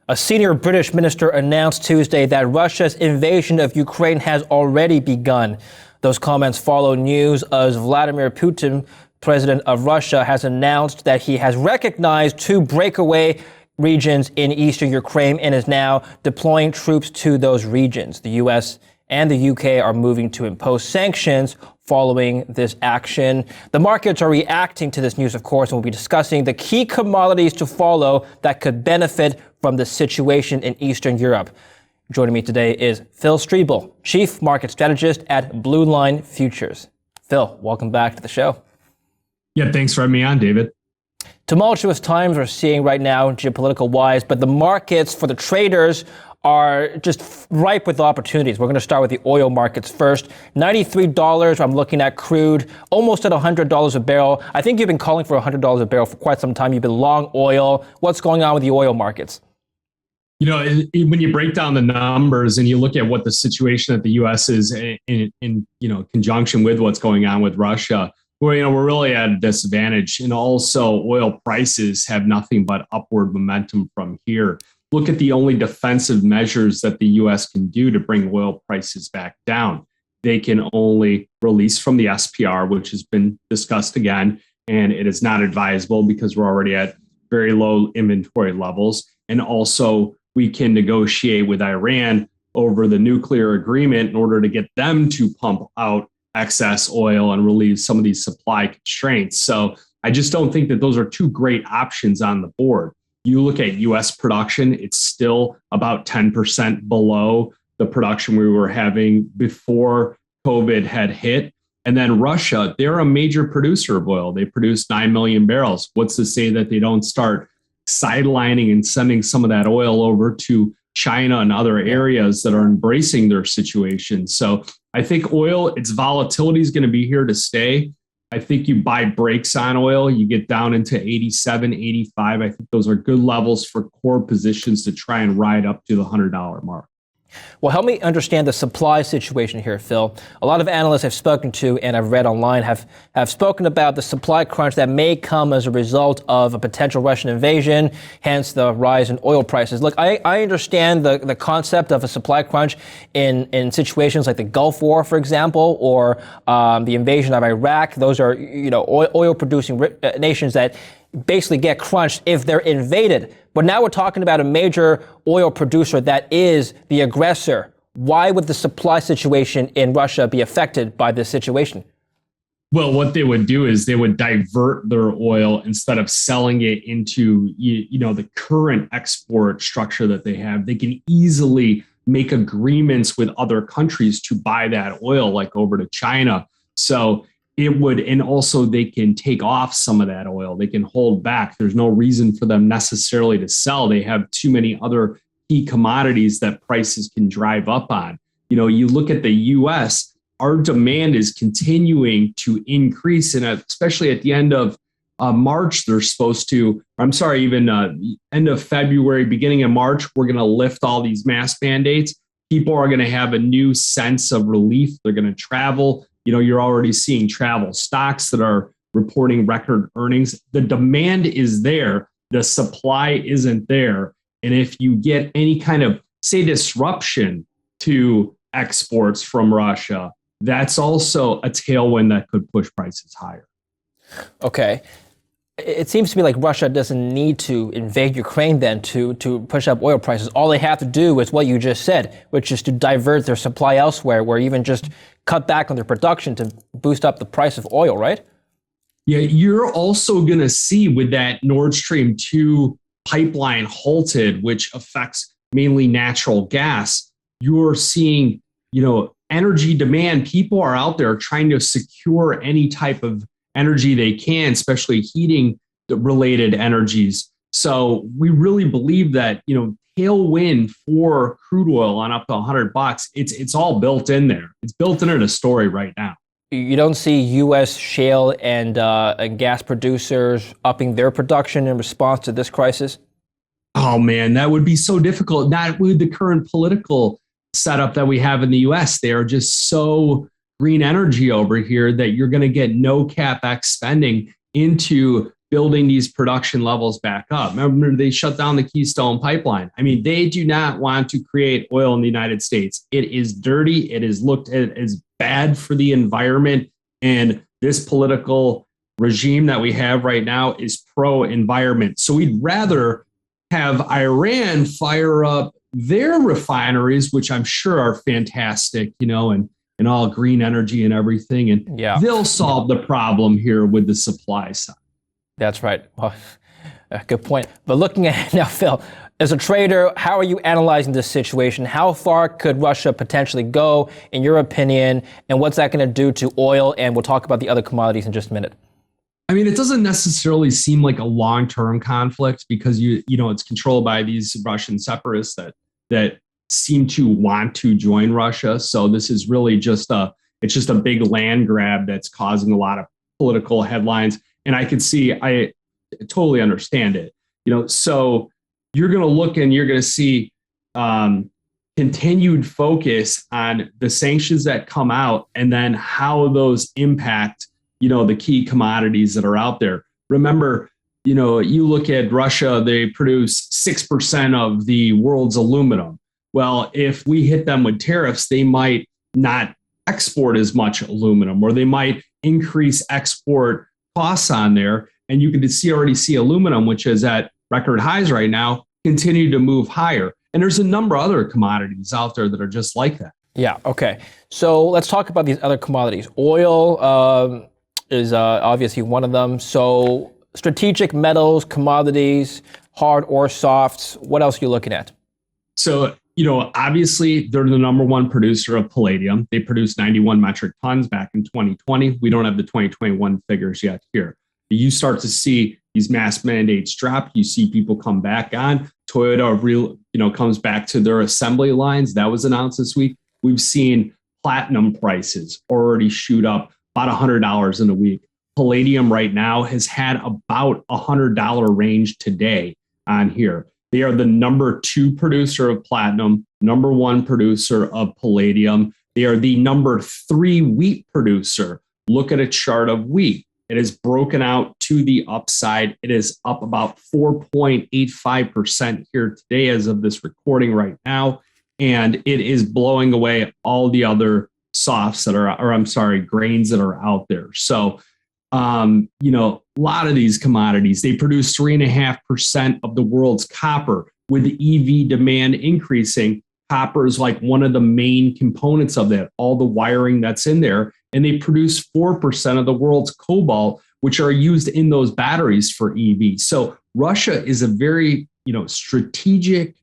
A senior British minister announced Tuesday that Russia's invasion of Ukraine has already begun. Those comments follow news as Vladimir Putin, president of Russia, has announced that he has recognized two breakaway regions in eastern Ukraine and is now deploying troops to those regions. The U.S. and the UK are moving to impose sanctions following this action. The markets are reacting to this news, of course, and we'll be discussing the key commodities to follow that could benefit from the situation in Eastern Europe. Joining me today is Phil Streible, Chief Market Strategist at Blue Line Futures. Phil, welcome back to the show. Yeah, thanks for having me on, David. Tumultuous times we're seeing right now, geopolitical-wise, but the markets for the traders are just ripe with opportunities. We're going to start with the oil markets first. $93, I'm looking at crude, almost at $100 a barrel. I think you've been calling for $100 a barrel for quite some time. You've been long oil. What's going on with the oil markets? You know, when you break down the numbers and you look at what the situation that the U.S. is in conjunction with what's going on with Russia, we're really at a disadvantage. And also oil prices have nothing but upward momentum from here. Look at the only defensive measures that the U.S. can do to bring oil prices back down. They can only release from the SPR, which has been discussed again, and it is not advisable because we're already at very low inventory levels. And also, we can negotiate with Iran over the nuclear agreement in order to get them to pump out excess oil and relieve some of these supply constraints. So I just don't think that those are two great options on the board. You look at U.S. production, it's still about 10% below the production we were having before COVID had hit. And then Russia, they're a major producer of oil. They produce 9 million barrels. What's to say that they don't start sidelining and sending some of that oil over to China and other areas that are embracing their situation? So I think oil, its volatility is going to be here to stay. I think you buy breaks on oil, you get down into 87, 85. I think those are good levels for core positions to try and ride up to the $100 mark. Well, help me understand the supply situation here, Phil. A lot of analysts I've spoken to and I've read online have spoken about the supply crunch that may come as a result of a potential Russian invasion, hence the rise in oil prices. Look, I understand the concept of a supply crunch in situations like the Gulf War, for example, or the invasion of Iraq. Those are, oil-producing nations that basically get crunched if they're invaded. But now we're talking about a major oil producer that is the aggressor. Why would the supply situation in Russia be affected by this situation? Well, what they would do is they would divert their oil instead of selling it into, the current export structure that they have. They can easily make agreements with other countries to buy that oil, like over to China. So it would, and also they can take off some of that oil. They can hold back. There's no reason for them necessarily to sell. They have too many other key commodities that prices can drive up on. You look at the U.S., our demand is continuing to increase. And especially at the end of March, they're supposed to, end of February, beginning of March, we're going to lift all these mask mandates. People are going to have a new sense of relief. They're going to travel. You're already seeing travel stocks that are reporting record earnings. The demand is there. The supply isn't there. And if you get any kind of, say, disruption to exports from Russia, that's also a tailwind that could push prices higher. Okay. It seems to me like Russia doesn't need to invade Ukraine then to push up oil prices. All they have to do is what you just said, which is to divert their supply elsewhere, or even just cut back on their production to boost up the price of oil, right? Yeah, you're also going to see with that Nord Stream 2 pipeline halted, which affects mainly natural gas, you're seeing, energy demand. People are out there trying to secure any type of energy they can, especially heating related energies. So we really believe that, tailwind for crude oil on up to $100, it's all built in there. It's built into the story right now. You don't see U.S. shale and gas producers upping their production in response to this crisis? Oh man, that would be so difficult. Not with the current political setup that we have in the U.S. They are just so green energy over here that you're going to get no CapEx spending into building these production levels back up. Remember, they shut down the Keystone pipeline. I mean, they do not want to create oil in the United States. It is dirty. It is looked at as bad for the environment. And this political regime that we have right now is pro-environment. So we'd rather have Iran fire up their refineries, which I'm sure are fantastic, and all green energy and everything. And they'll solve the problem here with the supply side. That's right. Well, good point. But looking at now, Phil, as a trader, how are you analyzing this situation? How far could Russia potentially go, in your opinion? And what's that going to do to oil? And we'll talk about the other commodities in just a minute. I mean, it doesn't necessarily seem like a long-term conflict because it's controlled by these Russian separatists that seem to want to join Russia. So this is really just a big land grab that's causing a lot of political headlines. And I totally understand it. So you're going to look and you're going to see continued focus on the sanctions that come out and then how those impact, the key commodities that are out there. Remember, you look at Russia, they produce 6% of the world's aluminum. Well, if we hit them with tariffs, they might not export as much aluminum, or they might increase export costs on there. And you can already see aluminum, which is at record highs right now, continue to move higher. And there's a number of other commodities out there that are just like that. Yeah. Okay. So let's talk about these other commodities. Oil is obviously one of them. So strategic metals, commodities, hard or softs. What else are you looking at? So, obviously they're the number one producer of palladium. They produced 91 metric tons back in 2020. We don't have the 2021 figures yet here. You start to see these mass mandates drop. You see people come back on. Toyota comes back to their assembly lines. That was announced this week. We've seen platinum prices already shoot up about $100 in a week. Palladium right now has had about $100 range today on here. They are the number 2 producer of platinum, number 1 producer of palladium. They are the number 3 wheat producer. Look at a chart of wheat. It is broken out to the upside. It is up about 4.85% here today as of this recording right now. And it is blowing away all the other softs grains that are out there. So, a lot of these commodities, they produce 3.5% of the world's copper. With EV demand increasing, copper is like one of the main components of that, all the wiring that's in there. And they produce 4% of the world's cobalt, which are used in those batteries for EV. So Russia is a very, strategic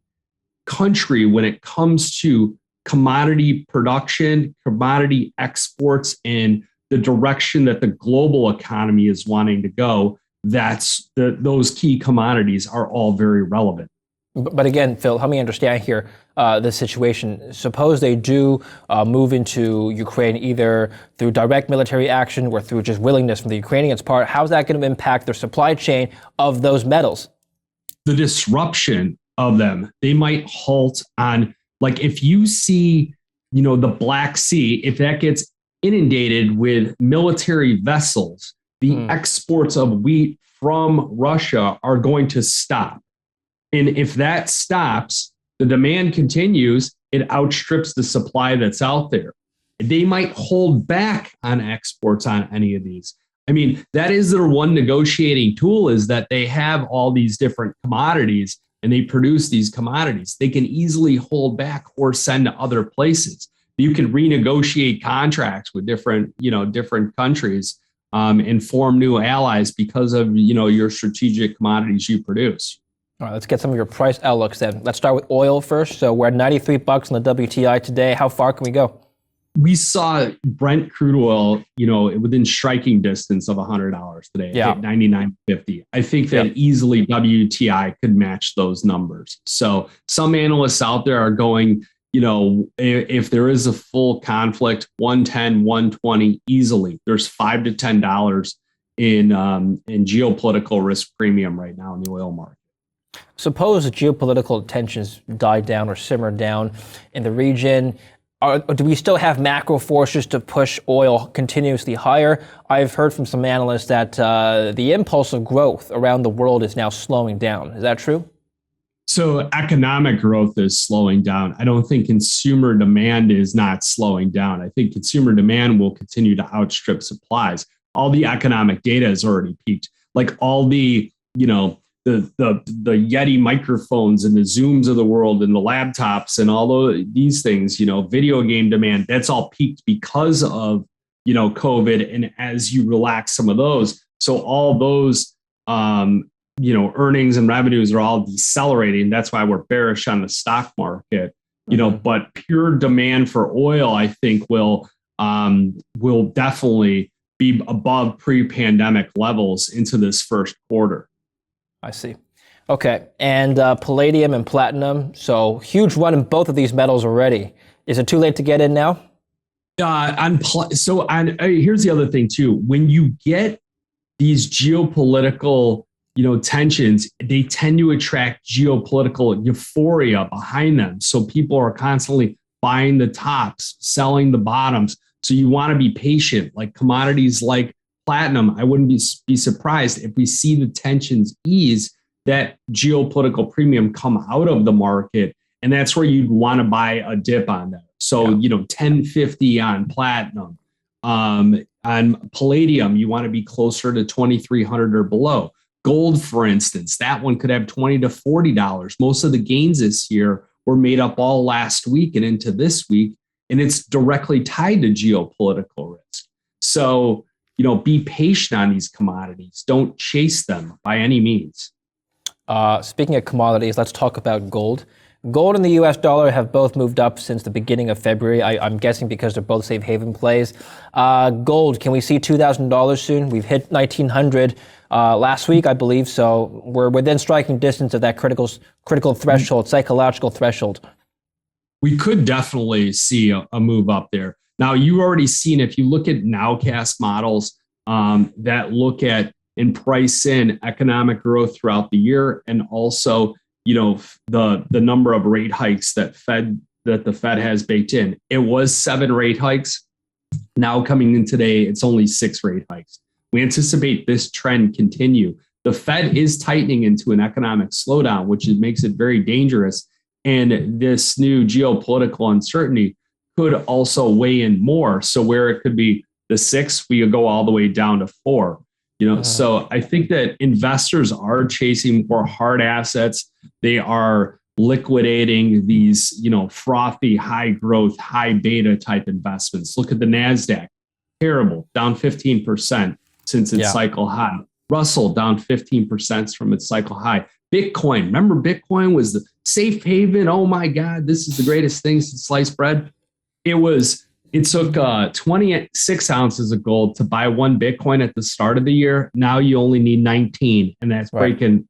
country when it comes to commodity production, commodity exports, and the direction that the global economy is wanting to go. Those key commodities are all very relevant. But again, Phil, help me understand here the situation. Suppose they do move into Ukraine either through direct military action or through just willingness from the Ukrainians' part. How's that going to impact their supply chain of those metals? The disruption of them, they might halt on, like if you see, the Black Sea, if that gets inundated with military vessels, the exports of wheat from Russia are going to stop. And if that stops, the demand continues, it outstrips the supply that's out there. They might hold back on exports on any of these. I mean, that is their one negotiating tool, is that they have all these different commodities and they produce these commodities. They can easily hold back or send to other places. You can renegotiate contracts with different countries and form new allies because of, your strategic commodities you produce. All right, let's get some of your price outlooks then. Let's start with oil first. So we're at $93 on the WTI today. How far can we go? We saw Brent crude oil, within striking distance of $100 today. Yeah. At $99.50. I think that easily WTI could match those numbers. So some analysts out there are going, if there is a full conflict, 110, 120 easily. There's $5 to $10 in geopolitical risk premium right now in the oil market. Suppose geopolitical tensions die down or simmer down in the region. do we still have macro forces to push oil continuously higher? I've heard from some analysts that the impulse of growth around the world is now slowing down. Is that true? So economic growth is slowing down. I don't think consumer demand is not slowing down. I think consumer demand will continue to outstrip supplies. All the economic data has already peaked. Like all the, the Yeti microphones and the Zooms of the world and the laptops and all these things, video game demand, that's all peaked because of, COVID. And as you relax some of those, so all those, earnings and revenues are all decelerating. That's why we're bearish on the stock market, but pure demand for oil, I think will definitely be above pre-pandemic levels into this first quarter. I see. Okay. And palladium and platinum. So huge run in both of these metals already. Is it too late to get in now? Here's the other thing too. When you get these geopolitical, tensions, they tend to attract geopolitical euphoria behind them. So people are constantly buying the tops, selling the bottoms. So you want to be patient, like commodities like platinum. I wouldn't be surprised if we see the tensions ease, that geopolitical premium come out of the market. And that's where you'd want to buy a dip on that. So, 1050 on platinum. On palladium, you want to be closer to 2,300 or below. Gold, for instance, that one could have $20 to $40. Most of the gains this year were made up all last week and into this week, and it's directly tied to geopolitical risk. So, be patient on these commodities. Don't chase them by any means. Speaking of commodities, let's talk about gold. Gold and the US dollar have both moved up since the beginning of February. I'm guessing because they're both safe haven plays. Gold, can we see $2,000 soon? We've hit 1,900 last week, I believe. So we're within striking distance of that critical threshold, psychological threshold. We could definitely see a move up there. Now, you've already seen, if you look at nowcast models that look at and price in economic growth throughout the year, and also the number of rate hikes that the Fed has baked in. It was 7 rate hikes. Now coming in today, it's only 6 rate hikes. We anticipate this trend continue. The Fed is tightening into an economic slowdown, which makes it very dangerous. And this new geopolitical uncertainty could also weigh in more. So where it could be the 6, we could go all the way down to 4. So I think that investors are chasing more hard assets. They are liquidating these, frothy, high growth, high beta type investments. Look at the NASDAQ, terrible, down 15% since its cycle high. Russell down 15% from its cycle high. Bitcoin, remember Bitcoin was the safe haven. Oh my God, this is the greatest thing since sliced bread. It took 26 ounces of gold to buy 1 Bitcoin at the start of the year. Now you only need 19, and that's breaking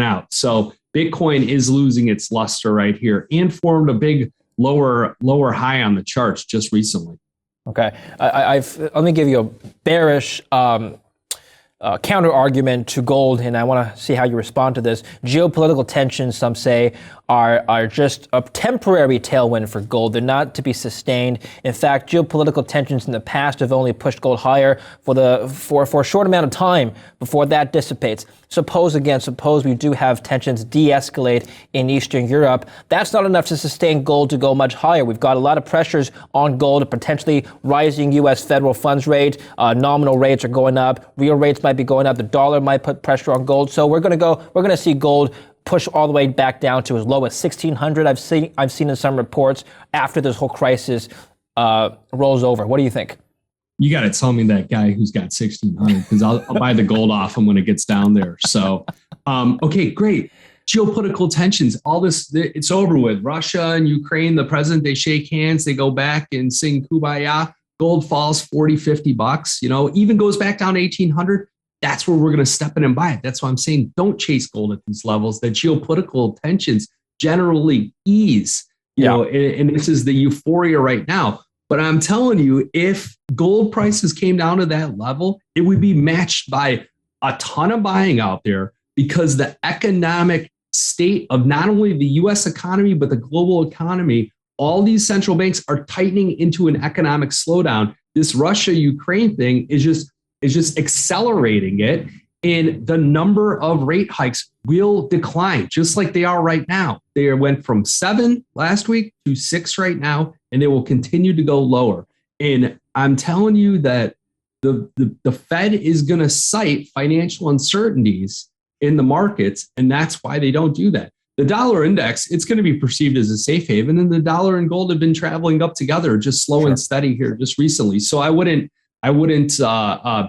out. So Bitcoin is losing its luster right here, and formed a big lower high on the charts just recently. Okay, let me give you a bearish counter argument to gold, and I want to see how you respond to this. Geopolitical tensions, some say, are just a temporary tailwind for gold. They're not to be sustained. In fact, geopolitical tensions in the past have only pushed gold higher for a short amount of time before that dissipates. Suppose we do have tensions de-escalate in Eastern Europe. That's not enough to sustain gold to go much higher. We've got a lot of pressures on gold, a potentially rising U.S. federal funds rate. Nominal rates are going up. Real rates might be going up. The dollar might put pressure on gold. So we're going to see gold push all the way back down to as low as 1,600. I've seen in some reports after this whole crisis rolls over. What do you think? You got to tell me that guy who's got 1,600, because I'll buy the gold off him when it gets down there. So, okay, great. Geopolitical tensions, all this, it's over with. Russia and Ukraine, the president, they shake hands, they go back and sing Kumbaya. Gold falls $40-$50, even goes back down to 1,800. That's where we're going to step in and buy it. That's why I'm saying don't chase gold at these levels. The geopolitical tensions generally ease, and this is the euphoria right now. But I'm telling you, if gold prices came down to that level, it would be matched by a ton of buying out there, because the economic state of not only the U.S. economy, but the global economy all these central banks are tightening into an economic slowdown. This Russia-Ukraine thing is just accelerating it. And the number of rate hikes will decline, just like they are right now. They went from 7 last week to 6 right now, and they will continue to go lower. And I'm telling you that the Fed is going to cite financial uncertainties in the markets, and that's why they don't do that. The dollar index, it's going to be perceived as a safe haven, and the dollar and gold have been traveling up together, just slow and steady here just recently. So I wouldn't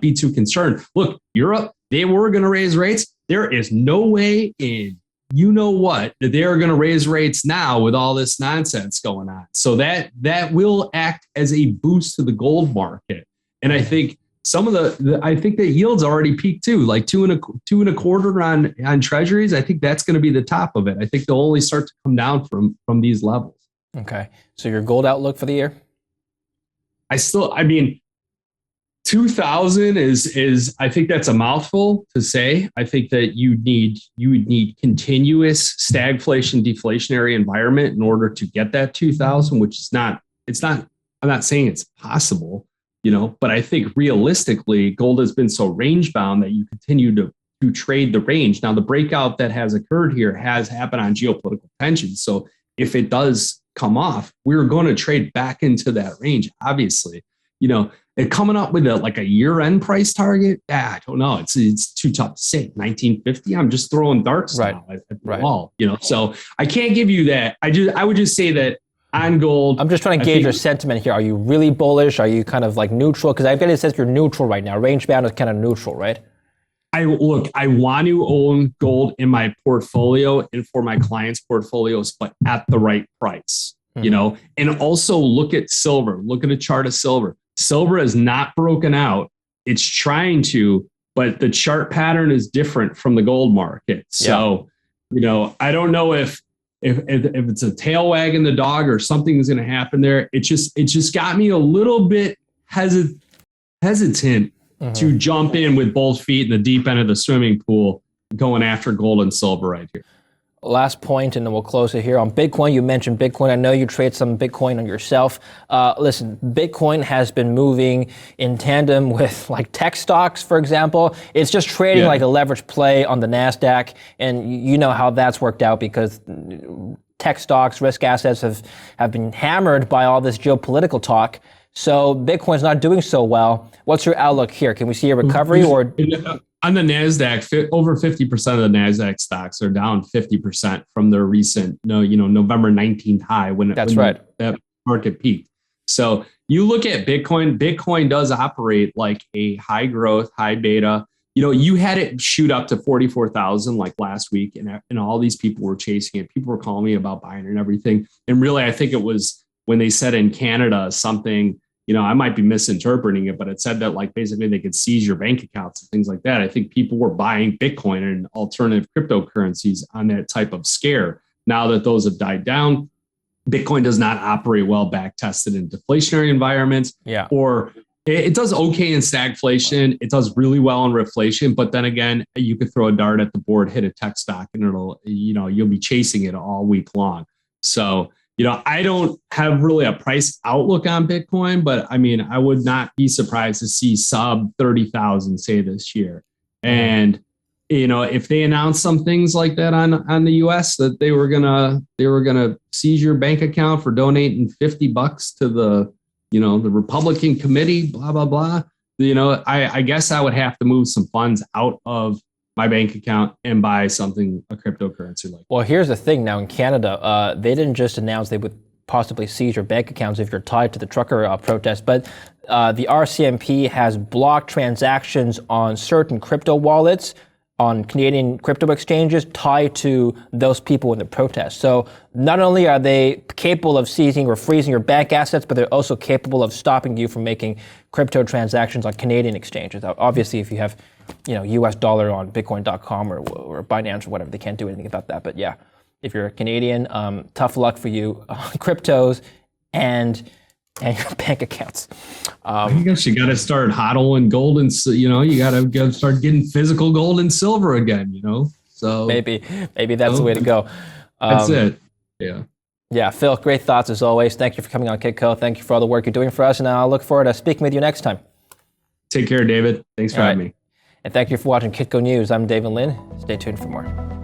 be too concerned. Look, Europe, they were going to raise rates. There is no way in you know what that they are going to raise rates now with all this nonsense going on. So that will act as a boost to the gold market. And I think some of I think the yields already peaked too, like 2.25 on treasuries. I think that's going to be the top of it. I think they'll only start to come down from these levels. Okay. So your gold outlook for the year? I mean, 2,000 is I think that's a mouthful to say. I think that you would need continuous stagflation, deflationary environment in order to get that 2,000, which is not. I'm not saying it's possible, but I think realistically, gold has been so range bound that you continue to trade the range. Now, the breakout that has occurred here has happened on geopolitical tensions. So if it does come off, we're going to trade back into that range, obviously. And coming up with a year-end price target, I don't know. It's too tough to say. 1950. I'm just throwing darts now at the wall. So I can't give you that. I would just say that on gold. I'm just trying to gauge your sentiment here. Are you really bullish? Are you kind of like neutral? Because I've got it says you're neutral right now. Range bound is kind of neutral, right? I want to own gold in my portfolio and for my clients' portfolios, but at the right price. And also look at silver. Look at a chart of silver. Silver is not broken out. It's trying to, but the chart pattern is different from the gold market. So, I don't know if it's a tail wagging the dog or something is going to happen there. It just got me a little bit hesitant to jump in with both feet in the deep end of the swimming pool, going after gold and silver right here. Last point, and then we'll close it here. On Bitcoin, you mentioned Bitcoin. I know you trade some Bitcoin on yourself. Listen, Bitcoin has been moving in tandem with like tech stocks, for example. It's just trading like a leverage play on the NASDAQ. And you know how that's worked out because tech stocks, risk assets have been hammered by all this geopolitical talk. So Bitcoin's not doing so well. What's your outlook here? Can we see a recovery or... On the NASDAQ, over 50% of the NASDAQ stocks are down 50% from their recent, November 19th high when that market peaked. So you look at Bitcoin, Bitcoin does operate like a high growth, high beta. You had it shoot up to 44,000 like last week and all these people were chasing it. People were calling me about buying it and everything. And really, I think it was when they said in Canada something, I might be misinterpreting it, but it said that like basically they could seize your bank accounts and things like that. I think people were buying Bitcoin and alternative cryptocurrencies on that type of scare. Now that those have died down, Bitcoin does not operate well back tested in deflationary environments. Or it does okay in stagflation. It does really well in reflation. But then again, you could throw a dart at the board, hit a tech stock, and you'll be chasing it all week long. So I don't have really a price outlook on Bitcoin, but I mean, I would not be surprised to see sub 30,000 say this year. And, if they announce some things like that on the US that they were gonna seize your bank account for donating $50 to the Republican committee, blah, blah, blah. I guess I would have to move some funds out of my bank account and buy a cryptocurrency like that. Well, here's the thing now in Canada, they didn't just announce they would possibly seize your bank accounts if you're tied to the trucker protest, but the RCMP has blocked transactions on certain crypto wallets on Canadian crypto exchanges tied to those people in the protest. So not only are they capable of seizing or freezing your bank assets, but they're also capable of stopping you from making crypto transactions on Canadian exchanges. Obviously, if you have US dollar on bitcoin.com or Binance or whatever, they can't do anything about that. But yeah, if you're a Canadian, tough luck for you on cryptos and your bank accounts. I guess you got to start hodling gold and, you got to start getting physical gold and silver again, so. Maybe that's the way to go. That's it. Yeah. Yeah, Phil, great thoughts as always. Thank you for coming on Kitco. Thank you for all the work you're doing for us, and I'll look forward to speaking with you next time. Take care, David. Thanks for having me. And thank you for watching Kitco News. I'm David Lin. Stay tuned for more.